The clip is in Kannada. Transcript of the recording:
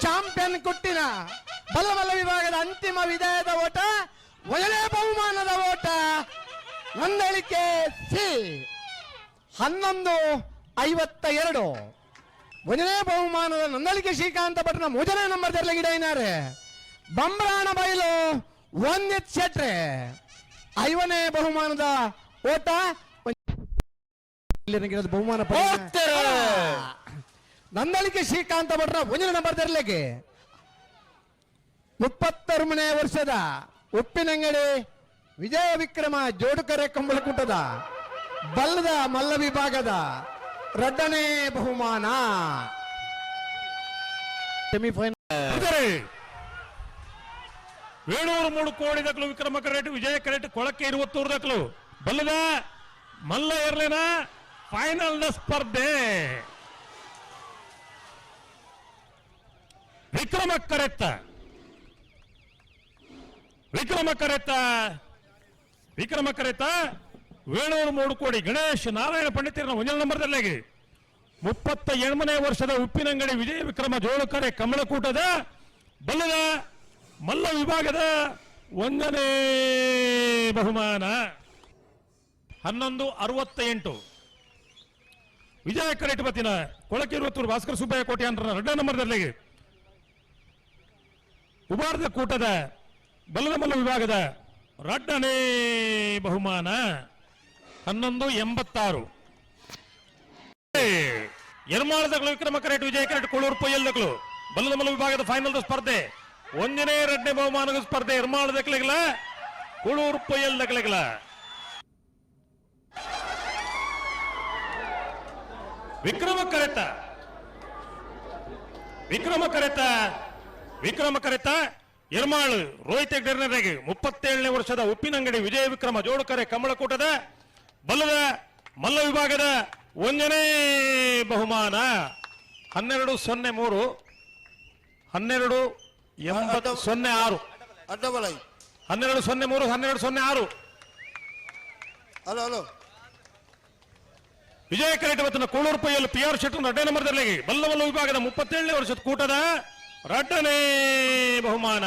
ಚಾಂಪಿಯನ್ ಕುಟ್ಟಿನ ಬಲ್ಲ ವಿಭಾಗದ ಅಂತಿಮ ವಿಜಯದ ಓಟ, ಮೊದಲನೇ ಬಹುಮಾನದ ಓಟ ನಂದಳಿಕೆ ಸಿ 11:52. ಮೊದಲನೇ ಬಹುಮಾನದ ನಂದಳಿಕೆ ಶ್ರೀಕಾಂತ ಭಟ್ನ ಮೊದಲನೇ ನಂಬರ್ ತೆರಳಿಗಿಡಾರೆ ಬಂಬ್ರಾಣ ಬಯಲು ಒಂದಿತ್ ಶೆಟ್ರೆ. 5ನೇ ಬಹುಮಾನದ ಓಟ ಬಹುಮಾನ ನಂದಳಿಕೆ ಶ್ರೀಕಾಂತ ಭಟ್ರ 1ನೇ ನಂಬರ್ ತೆರಳಿಗೆ 36ನೇ ವರ್ಷದ ಉಪ್ಪಿನಂಗಡಿ ವಿಜಯ ವಿಕ್ರಮ ಜೋಡುಕರೆ ಕಂಬಳಕೂಟದ ಬಲ್ಲದ ಮಲ್ಲ ವಿಭಾಗದ 2ನೇ ಬಹುಮಾನ. ಸೆಮಿಫೈನಲ್ ವೇಣೂರು 3 ಕೋಡಿ ದಕ್ಕಲು ವಿಕ್ರಮ ಕರೆಟ್ ವಿಜಯ ಕರೆಟ್ ಕೊಳಕ್ಕೆ 20 ದಕ್ಕಲು ಬಲ್ಲದ ಮಲ್ಲ ಇರ್ಲಿನ ಫೈನಲ್ ಸ್ಪರ್ಧೆ. ವಿಕ್ರಮ ಕರೆತ ವೇಣೂರು 3 ಕೋಡಿ ಗಣೇಶ್ ನಾರಾಯಣ ಪಂಡಿತರ 1ನೇ ನಂಬರ್ದಲ್ಲಿ 38ನೇ ವರ್ಷದ ಉಪ್ಪಿನಂಗಡಿ ವಿಜಯ ವಿಕ್ರಮ ಜೋಳುಕರೆ ಕಮಲಕೂಟದ ಬಲ್ಲದ ಮಲ್ಲ ವಿಭಾಗದ 1ನೇ ಬಹುಮಾನ. 11:68 ವಿಜಯ ಕರೆಟ್ ಬತ್ತಿನ ಕೊಳಕೆ 20 ಭಾಸ್ಕರ ಸುಬ್ಬಯ್ಯ ಕೋಟ್ಯಾಂತರ 2ನೇ ನಂಬರ್ದಲ್ಲಿ ಉಬಾರ್ದ ಕೂಟದ ಬಲ್ಲದ ಮಲ್ಲ ವಿಭಾಗದ 2ನೇ ಬಹುಮಾನ. 11:86 ಎರ್ಮಾಳದಗಳು ವಿಕ್ರಮ ಕರೆಟ್ ವಿಜಯ ಕರೆಟ್ ಕೋಳೂರು ಪೊಯ್ಯಲ್ದಗಳು ಬಲ್ಲದ ಮಲ್ಲ ವಿಭಾಗದ ಫೈನಲ್ ಸ್ಪರ್ಧೆ 1ನೇ 2ನೇ ಬಹುಮಾನದ ಸ್ಪರ್ಧೆ ಎರ್ಮಾಳದಕ್ಲೆಗಳ ಕೋಳೂರು ಪೊಯ್ಯಲ್ದಕ್ಲೆಗಳ. ವಿಕ್ರಮ ಕರೆತ ಎರ್ಮಾಳು ರೋಹಿತ್ ಹೆಗ್ಡೆರ್ನರೆಗೆ 37ನೇ ವರ್ಷದ ಉಪ್ಪಿನಂಗಡಿ ವಿಜಯ ವಿಕ್ರಮ ಜೋಡುಕರೆ ಕಮಲಕೂಟದ ಬಲ್ಲದ ಮಲ್ಲ ವಿಭಾಗದ 1ನೇ ಬಹುಮಾನ. 12:03 12:06 12:03 ಹಲೋ ವಿಜಯ ಕರೆಟ್ ಇವತ್ತಿನ ಕೋಳೂರು ಪೈಯಲ್ಲಿ PR ಶೆಟ್ಟರ್ 2ನೇ ನಂಬರ್ದಲ್ಲಿ ಬಲ್ಲಮಲ್ಲ ವಿಭಾಗದ 37ನೇ ವರ್ಷದ ಕೂಟದ 2ನೇ ಬಹುಮಾನ.